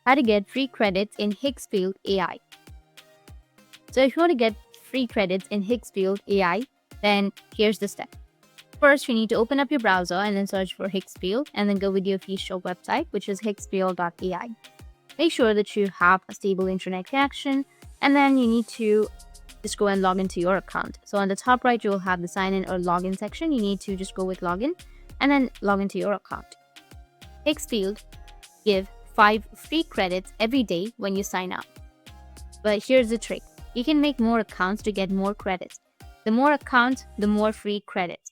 How to get free credits in Higgsfield AI. So if you want to get free credits in Higgsfield AI, then here's the step. First, you need to open up your browser and then search for Higgsfield and then go with your official website, which is higgsfield.ai. Make sure that you have a stable internet connection, and then you need to just go and log into your account. So on the top right, you will have the sign in or login section. You need to just go with login and then log into your account. Higgsfield give 5 free credits every day when you sign up. But here's the trick. You can make more accounts to get more credits. The more accounts, the more free credits.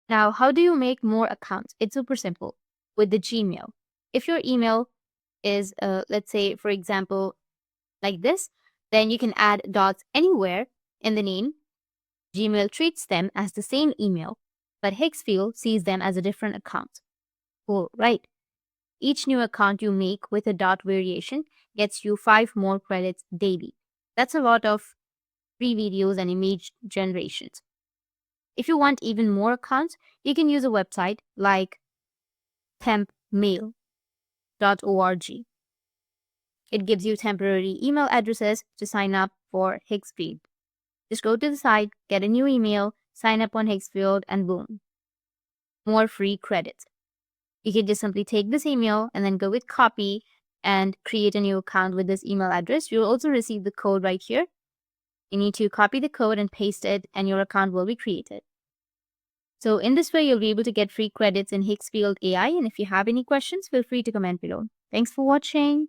Now, how do you make more accounts? It's super simple with the Gmail. If your email is, let's say, for example, like this, then you can add dots anywhere in the name. Gmail treats them as the same email, but Higgsfield sees them as a different account. Cool, right? Each new account you make with a dot variation gets you 5 more credits daily. That's a lot of free videos and image generations. If you want even more accounts, you can use a website like tempmail.org. It gives you temporary email addresses to sign up for Higgsfield. Just go to the site, get a new email, sign up on Higgsfield, and boom, more free credits. You can just simply take this email and then go with copy and create a new account with this email address. You'll also receive the code right here. You need to copy the code and paste it, and your account will be created. So in this way, you'll be able to get free credits in Higgsfield AI. And if you have any questions, feel free to comment below. Thanks for watching.